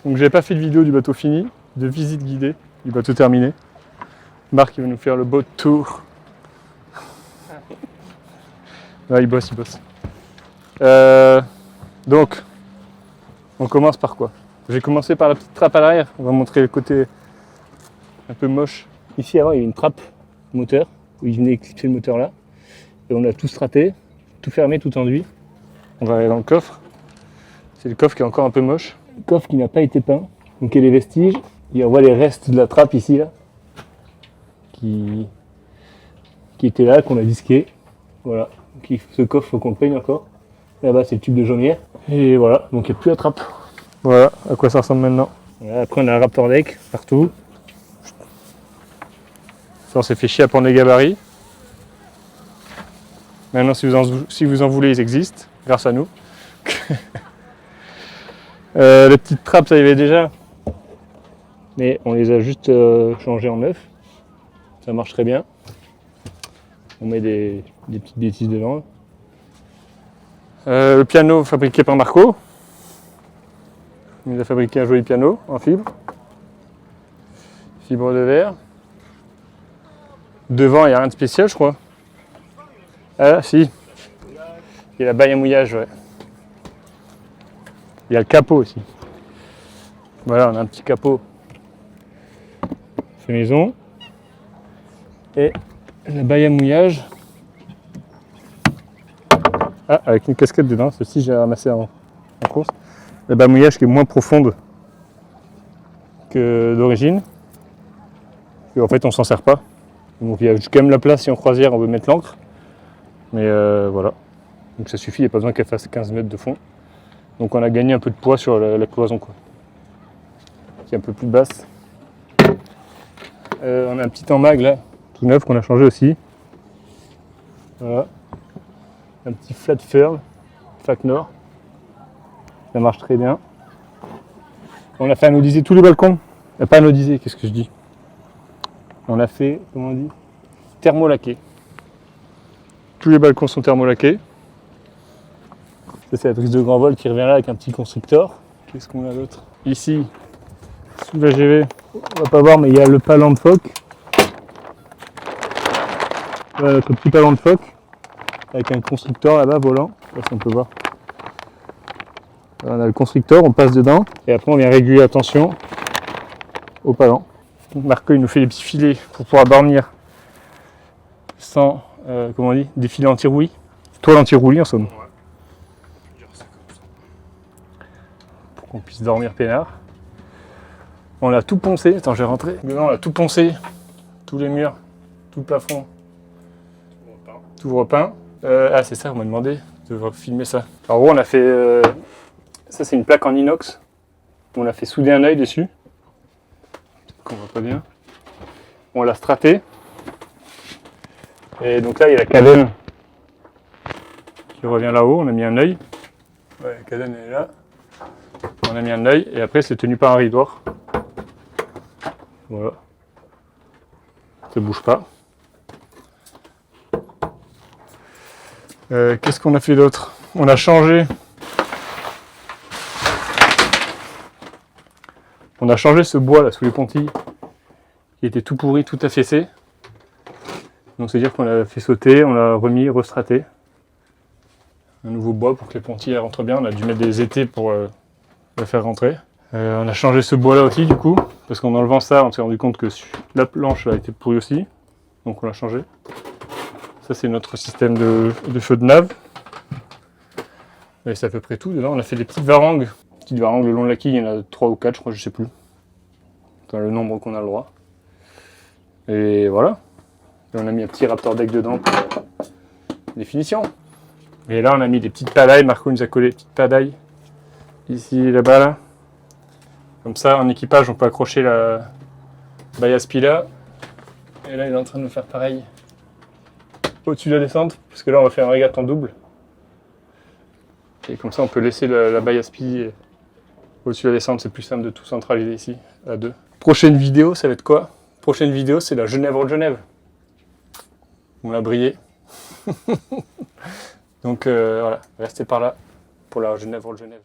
Donc j'avais pas fait de vidéo du bateau fini, de visite guidée du bateau terminé. Marc il va nous faire le boat tour. Ouais, il bosse. Donc, on commence par quoi? Je vais commencer par la petite trappe à l'arrière. On va montrer le côté un peu moche. Ici avant il y avait une trappe moteur où il venait éclipser le moteur là. Et on a tout straté, tout fermé, tout enduit. On va aller dans le coffre. C'est le coffre qui est encore un peu moche. Le coffre qui n'a pas été peint. Donc il y a les vestiges. Et on voit les restes de la trappe ici là. Qui était là, qu'on a disqué. Voilà. Donc ce coffre faut qu'on le peigne encore. Là-bas c'est le tube de jaunière. Et voilà, donc il n'y a plus la trappe. Voilà à quoi ça ressemble maintenant. Voilà, après on a un Raptor Deck partout. Ça on s'est fait chier à prendre les gabarits. Maintenant si vous en voulez ils existent, grâce à nous. Les petites trappes ça y avait déjà. Mais on les a juste changées en neuf. Ça marche très bien. On met des petites bêtises dedans. Le piano fabriqué par Marco. Il nous a fabriqué un joli piano en fibre. Fibre de verre. Devant, il n'y a rien de spécial, je crois. Ah, si. Il y a la baille à mouillage, ouais. Il y a le capot aussi. Voilà, on a un petit capot fait maison. Et la baille à mouillage. Ah, avec une casquette dedans, ceci j'ai ramassé en course. La baille à mouillage qui est moins profonde que d'origine. Et en fait, on s'en sert pas. Donc il y a quand même la place si en croisière on veut mettre l'ancre. Mais voilà. Donc ça suffit, il n'y a pas besoin qu'elle fasse 15 mètres de fond. Donc on a gagné un peu de poids sur la cloison, quoi. Qui est un peu plus basse. On a un petit en-mag là, tout neuf qu'on a changé aussi. Voilà. Un petit flat firm, Fac Nord. Ça marche très bien. On a fait anodiser tous les balcons. Pas anodiser, qu'est-ce que je dis? On a fait, comment on dit? Thermolaqué. Tous les balcons sont thermolaqués. Ça c'est la prise de grand vol qui revient là avec un petit constructeur. Qu'est-ce qu'on a d'autre? Ici, sous la GV, on va pas voir mais il y a le palan de phoque. Voilà notre petit palan de phoque. Avec un constructeur là-bas volant. Je sais pas si on peut voir. Voilà, on a le constructeur, on passe dedans. Et après on vient réguler la tension au palan. Marco il nous fait des petits filets pour pouvoir dormir sans, comment on dit, des filets anti-roulis. Toile anti-roulis en somme. Ouais. Pour qu'on puisse dormir peinard. On a tout poncé, attends je vais rentrer. Dedans on a tout poncé, tous les murs, tout le plafond. Tout repeint. Ah c'est ça, on m'a demandé de filmer ça. En gros on a fait, ça c'est une plaque en inox. On a fait souder un œil dessus. Qu'on voit pas bien. On l'a straté. Et donc là il y a la cadenne qui revient là-haut, on a mis un œil. Ouais, la cadenne elle est là. On a mis un œil et après c'est tenu par un rideau. Voilà. Ça bouge pas. Qu'est-ce qu'on a fait d'autre? On a changé. On a changé ce bois là sous les pontilles qui était tout pourri, tout affaissé. Donc c'est-à-dire qu'on l'a fait sauter, on l'a remis, restraté. Un nouveau bois pour que les pontilles rentrent bien. On a dû mettre des étais pour le faire rentrer. On a changé ce bois là aussi du coup, parce qu'en enlevant ça, on s'est rendu compte que la planche a été pourrie aussi. Donc on l'a changé. Ça c'est notre système de feu de nave. Et c'est à peu près tout. Dedans on a fait des petites varangues. Petites varangues le long de la quille, il y en a 3 ou 4 je crois, je sais plus. Dans le nombre qu'on a le droit. Et voilà. Et on a mis un petit Raptor Deck dedans pour définition. Et là on a mis des petites padailles, Marco nous a collé des petites padailles. Ici et là-bas là. Comme ça en équipage on peut accrocher la baille à spi là. Et là il est en train de nous faire pareil. Au-dessus de la descente, parce que là on va faire un régate en double. Et comme ça on peut laisser la baille à spi au-dessus de la descente, c'est plus simple de tout centraliser ici, à deux. Prochaine vidéo, ça va être quoi? Prochaine vidéo, c'est la Genève-Roll-Genève. On l'a brillé. Donc voilà, restez par là pour la Genève-Roll-Genève.